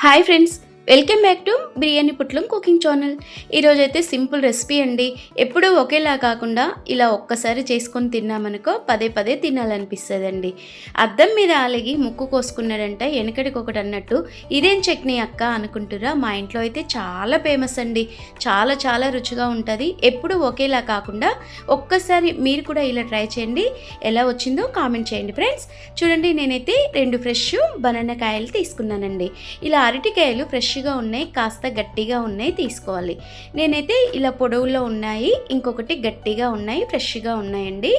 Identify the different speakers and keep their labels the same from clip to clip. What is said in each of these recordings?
Speaker 1: Hi friends, welcome back to biryani పుట్లం cooking channel. ఈరోజైతే simple recipe అండి. ఎప్పుడూ ఒకేలా కాకుండా ఇలా ఒక్కసారి చేసుకొని తిన్నామనుకో పదే పదే తినాలనిపిస్తుందండి. అద్దం మీద ఆలిగి ముక్కు కోసుకున్నాడంట వెనకడికొకటి అన్నట్టు ఇదేం చట్నీ అక్క అనుకుంటురా, మా ఇంట్లో అయితే చాలా ఫేమస్ అండి. చాలా చాలా రుచిగా ఉంటుంది. ఎప్పుడూ ఒకేలా కాకుండా ఒక్కసారి మీరు కూడా ఇలా ట్రై చేయండి. ఎలా వచ్చిందో కామెంట్ చేయండి ఫ్రెండ్స్. చూడండి, నేనైతే 2 ఫ్రెష్ బనానా కాయలు తీసుకున్నానండి. ఇలా అరటికాయలు ఫ్రెష్గా ఉన్నాయి, కాస్త గట్టిగా ఉన్నాయి తీసుకోవాలి. నేనైతే ఇలా పొడవులో ఉన్నాయి, ఇంకొకటి గట్టిగా ఉన్నాయి, ఫ్రెష్గా ఉన్నాయండి.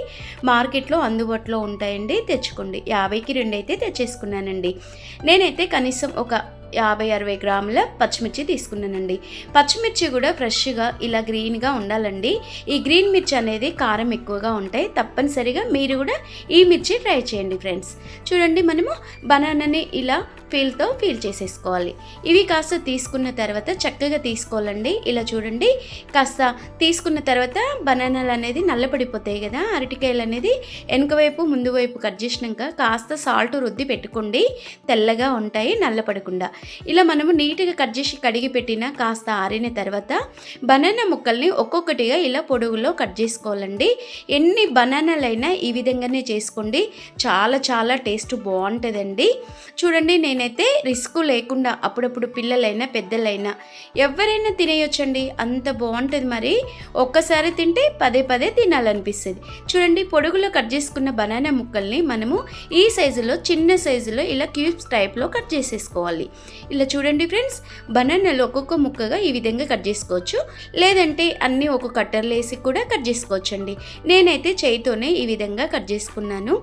Speaker 1: మార్కెట్లో అందుబాటులో ఉంటాయండి, తెచ్చుకోండి. 50కి 2 అయితే తెచ్చేసుకున్నానండి. నేనైతే కనీసం ఒక 50-60 గ్రాముల పచ్చిమిర్చి తీసుకున్నానండి. పచ్చిమిర్చి కూడా ఫ్రెష్గా ఇలా గ్రీన్గా ఉండాలండి. ఈ గ్రీన్ మిర్చి అనేది కారం ఎక్కువగా ఉంటాయి. తప్పనిసరిగా మీరు కూడా ఈ మిర్చి ట్రై చేయండి ఫ్రెండ్స్. చూడండి, మనము బనానాని ఇలా ఫీల్ చేసేసుకోవాలి. ఇవి కాస్త తీసుకున్న తర్వాత చక్కగా తీసుకోవాలండి. ఇలా చూడండి, కాస్త తీసుకున్న తర్వాత బనానాలు అనేది నల్లపడిపోతాయి కదా, అరటికాయలు అనేది వెనుక వైపు ముందు వైపు కట్ చేసినాక కాస్త సాల్ట్ రుద్ది పెట్టుకోండి, తెల్లగా ఉంటాయి నల్లపడకుండా. ఇలా మనము నీట్గా కట్ చేసి కడిగి పెట్టిన కాస్త ఆరిన తర్వాత బనానా ముక్కల్ని ఒక్కొక్కటిగా ఇలా పొడుగులో కట్ చేసుకోవాలండి. ఎన్ని బనానాలైనా ఈ విధంగానే చేసుకోండి, చాలా చాలా టేస్ట్ బాగుంటుందండి. చూడండి, నేనైతే రిస్క్ లేకుండా అప్పుడప్పుడు పిల్లలైనా పెద్దలైనా ఎవరైనా తినేయొచ్చండి, అంత బాగుంటుంది. మరి ఒక్కసారి తింటే పదే పదే తినాలనిపిస్తుంది. చూడండి, పొడుగులో కట్ చేసుకున్న బనానా ముక్కల్ని మనము ఈ సైజులో చిన్న సైజులో ఇలా క్యూబ్స్ టైప్లో కట్ చేసేసుకోవాలి. ఇలా చూడండి ఫ్రెండ్స్, బనానాలు ఒక్కొక్క ముక్కగా ఈ విధంగా కట్ చేసుకోవచ్చు, లేదంటే అన్నీ ఒక కట్టర్లు వేసి కూడా కట్ చేసుకోవచ్చండి. నేనైతే చేయితోనే ఈ విధంగా కట్ చేసుకున్నాను.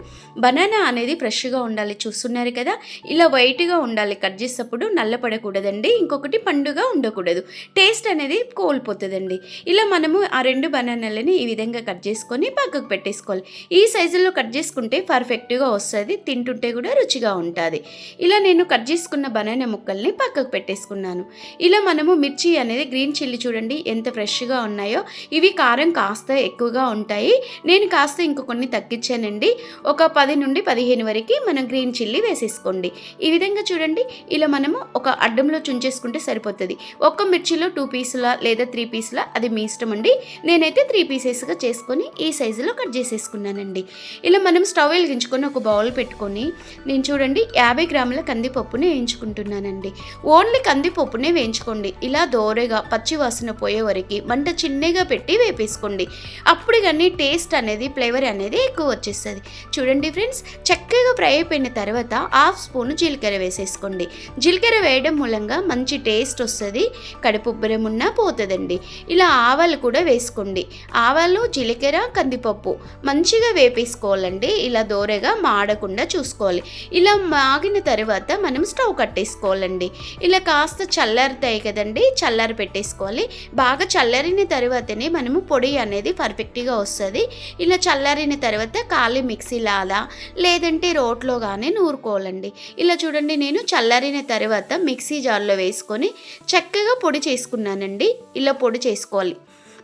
Speaker 1: బనానా అనేది ఫ్రెష్గా ఉండాలి, చూస్తున్నారు కదా, ఇలా వైట్గా ఉండాలి. కట్ చేసేటప్పుడు నల్లపడకూడదండి, ఇంకొకటి పండుగా ఉండకూడదు, టేస్ట్ అనేది కోల్పోతుందండి. ఇలా మనము ఆ 2 బనానాలని ఈ విధంగా కట్ చేసుకొని పక్కకు పెట్టేసుకోవాలి. ఈ సైజులో కట్ చేసుకుంటే పర్ఫెక్ట్గా వస్తుంది, తింటుంటే కూడా రుచిగా ఉంటుంది. ఇలా నేను కట్ చేసుకున్న బనానా ముక్కల్ని పక్కకు పెట్టేసుకున్నాను. ఇలా మనము మిర్చి అనేది గ్రీన్ చిల్లీ చూడండి ఎంత ఫ్రెష్గా ఉన్నాయో. ఇవి కారం కాస్త ఎక్కువగా ఉంటాయి, నేను కాస్త ఇంకో కొన్ని తగ్గించానండి. ఒక 10 నుండి 15 వరకు మనం గ్రీన్ చిల్లీ వేసేసుకోండి. ఈ విధంగా చూడండి, ఇలా మనము ఒక అడ్డంలో చుంచేసుకుంటే సరిపోతుంది. ఒక్క మిర్చిలో 2 పీసులా లేదా 3 పీసులా అది మీ ఇష్టం అండి. నేనైతే 3 పీసెస్గా చేసుకొని ఈ సైజులో కట్ చేసేసుకున్నానండి. ఇలా మనం స్టవ్ వెలిగించుకొని ఒక బౌల్ పెట్టుకొని నేను చూడండి 50 గ్రాముల కందిపప్పుని వేయించుకుంటున్నానండి. ఓన్లీ కందిపప్పునే వేయించుకోండి. ఇలా దోరగా పచ్చి వాసన పోయే వరకు మంట చిన్నగా పెట్టి వేపేసుకోండి. అప్పుడు కానీ టేస్ట్ అనేది ఫ్లేవర్ అనేది ఎక్కువ వచ్చేస్తుంది. చూడండి ఫ్రెండ్స్, చక్కగా ఫ్రై అయిపోయిన తర్వాత 1/2 స్పూన్ జీలకర్ర వేసేసుకోండి. జీలకర్ర వేయడం మూలంగా మంచి టేస్ట్ వస్తుంది, కడుపు ఉబ్బరం ఉన్నా పోతుందండి. ఇలా ఆవాలు కూడా వేసుకోండి. ఆవాలు, జీలకర్ర, కందిపప్పు మంచిగా వేపేసుకోవాలండి. ఇలా దోరగా మాడకుండా చూసుకోవాలి. ఇలా మాగిన తర్వాత మనం స్టవ్ కట్టేసుకోవాలండి. ఇలా కాస్త చల్లారుతాయి కదండి, చల్లారి పెట్టేసుకోవాలి. బాగా చల్లారిన తర్వాతనే మనము పొడి అనేది పర్ఫెక్ట్గా వస్తుంది. ఇలా చల్లారిన తర్వాత ఖాళీ మిక్సీలాగా లేదంటే రోట్లో కానీ నూరుకోవాలండి. ఇలా చూడండి, నేను చల్లారిన తర్వాత మిక్సీ జార్లో వేసుకొని చక్కగా పొడి చేసుకున్నానండి. ఇలా పొడి చేసుకోవాలి.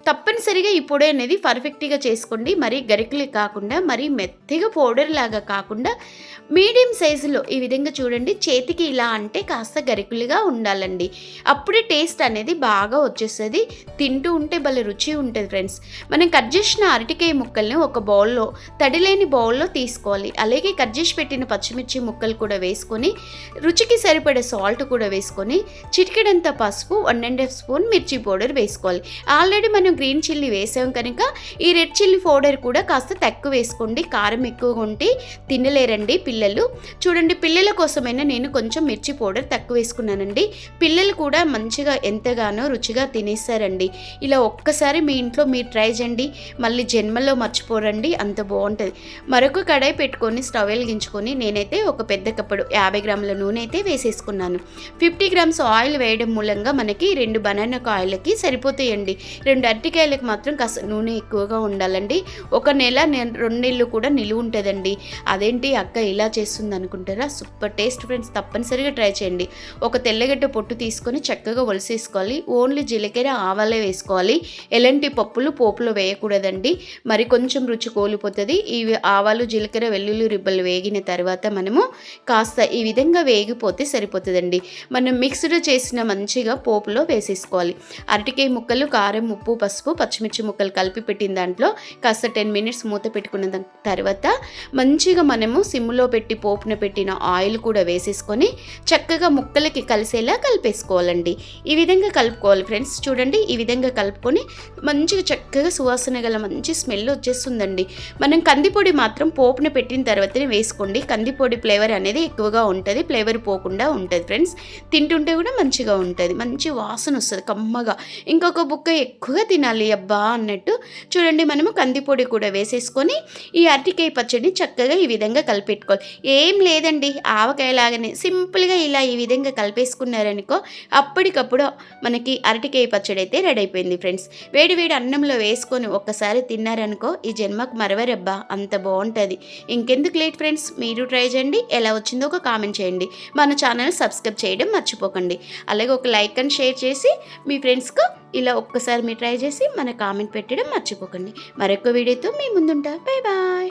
Speaker 1: తప్పనిసరిగా ఈ పొడి అనేది పర్ఫెక్ట్గా చేసుకోండి. మరీ గరికలు కాకుండా మరీ మెత్తగా పౌడర్ లాగా కాకుండా మీడియం సైజులో ఈ విధంగా చూడండి, చేతికి ఇలా అంటే కాస్త గరికలుగా ఉండాలండి. అప్పుడే టేస్ట్ అనేది బాగా వచ్చేస్తుంది, తింటూ ఉంటే భలే రుచి ఉంటుంది ఫ్రెండ్స్. మనం కట్ చేసిన అరటికాయ ముక్కల్ని ఒక బౌల్లో, తడిలేని బౌల్లో తీసుకోవాలి. అలాగే కట్ చేసి పెట్టిన పచ్చిమిర్చి ముక్కలు కూడా వేసుకొని రుచికి సరిపడే సాల్ట్ కూడా వేసుకొని చిటికెడంత పసుపు, 1.5 స్పూన్ మిర్చి పౌడర్ వేసుకోవాలి. ఆల్రెడీ మనం గ్రీన్ చిల్లీ వేసాం కనుక ఈ రెడ్ చిల్లీ పౌడర్ కూడా కాస్త తక్కువ వేసుకోండి, కారం ఎక్కువగా ఉంటే తినలేరండి పిల్లలు. చూడండి, పిల్లల కోసమైనా నేను కొంచెం మిర్చి పౌడర్ తక్కువ వేసుకున్నానండి. పిల్లలు కూడా మంచిగా ఎంతగానో రుచిగా తినేస్తారండి. ఇలా ఒక్కసారి మీ ఇంట్లో మీరు ట్రై చేయండి, మళ్ళీ జన్మలో మర్చిపోరండి, అంత బాగుంటుంది. మరొక కడాయి పెట్టుకొని స్టవ్ వెలిగించుకొని నేనైతే ఒక పెద్ద కప్పుడు 50 గ్రాముల నూనె అయితే వేసేసుకున్నాను. 50 గ్రామ్స్ ఆయిల్ వేయడం మూలంగా మనకి 2 బనానా కాయలకి సరిపోతాయండి. 2 అరటికాయలకు మాత్రం కాస్త నూనె ఎక్కువగా ఉండాలండి. ఒక నెల 2 నెలలు కూడా నిలువ ఉంటుందండి. అదేంటి అక్క ఇలా చేస్తుంది అనుకుంటారా? సూపర్ టేస్ట్ ఫ్రెండ్స్, తప్పనిసరిగా ట్రై చేయండి. ఒక తెల్లగడ్డ పొట్టు తీసుకొని చక్కగా ఒలిసేసుకోవాలి. ఓన్లీ జీలకర్ర ఆవాలే వేసుకోవాలి. ఎలాంటి పప్పులు పోపులో వేయకూడదండి, మరి కొంచెం రుచి కోల్పోతుంది. ఇవి ఆవాలు జీలకర్ర వెల్లుల్లి రిబ్బలు వేగిన తర్వాత మనము కాస్త ఈ విధంగా వేగిపోతే సరిపోతుందండి. మనం మిక్స్డ్ చేసిన మంచిగా పోపులో వేసేసుకోవాలి. అరటికాయ ముక్కలు, కారం, ఉప్పు, పసుపు, పచ్చిమిర్చి ముక్కలు కలిపి పెట్టిన దాంట్లో కాస్త 10 మినిట్స్ మూత పెట్టుకున్న తర్వాత మంచిగా మనము సిమ్లో పెట్టి పోపున పెట్టిన ఆయిల్ కూడా వేసేసుకొని చక్కగా ముక్కలకి కలిసేలా కలిపేసుకోవాలండి. ఈ విధంగా కలుపుకోవాలి ఫ్రెండ్స్. చూడండి, ఈ విధంగా కలుపుకొని మంచిగా చక్కగా సువాసన గల మంచి స్మెల్ వచ్చేస్తుందండి. మనం కందిపొడి మాత్రం పోపున పెట్టిన తర్వాతనే వేసుకోండి. కందిపొడి ఫ్లేవర్ అనేది ఎక్కువగా ఉంటుంది, ఫ్లేవర్ పోకుండా ఉంటుంది ఫ్రెండ్స్. తింటుంటే కూడా మంచిగా ఉంటుంది, మంచి వాసన వస్తుంది కమ్మగా. ఇంకొక బుక్క ఎక్కువగా తినాలి అబ్బా అన్నట్టు. చూడండి, మనము కందిపొడి కూడా వేసేసుకొని ఈ అరటికాయ పచ్చడిని చక్కగా ఈ విధంగా కలిపెట్టుకోవాలి. ఏం లేదండి, ఆవకాయలాగానే సింపుల్గా ఇలా ఈ విధంగా కలిపేసుకున్నారనుకో అప్పటికప్పుడు మనకి అరటికాయ పచ్చడి అయితే రెడీ అయిపోయింది ఫ్రెండ్స్. వేడి వేడి అన్నంలో వేసుకొని ఒక్కసారి తిన్నారనుకో ఈ జన్మకు మరవరబ్బా, అంత బాగుంటుంది. ఇంకెందుకు లేట్ ఫ్రెండ్స్, మీరు ట్రై చేయండి. ఎలా వచ్చిందో ఒక కామెంట్ చేయండి. మన ఛానల్ సబ్స్క్రైబ్ చేయడం మర్చిపోకండి. అలాగే ఒక లైక్ అండ్ షేర్ చేసి మీ ఫ్రెండ్స్కు ఇలా ఒక్కసారి మీరు ట్రై చేసి మన కామెంట్ పెట్టడం మర్చిపోకండి. మరొక వీడియోతో మీ ముందుంటా. Bye bye.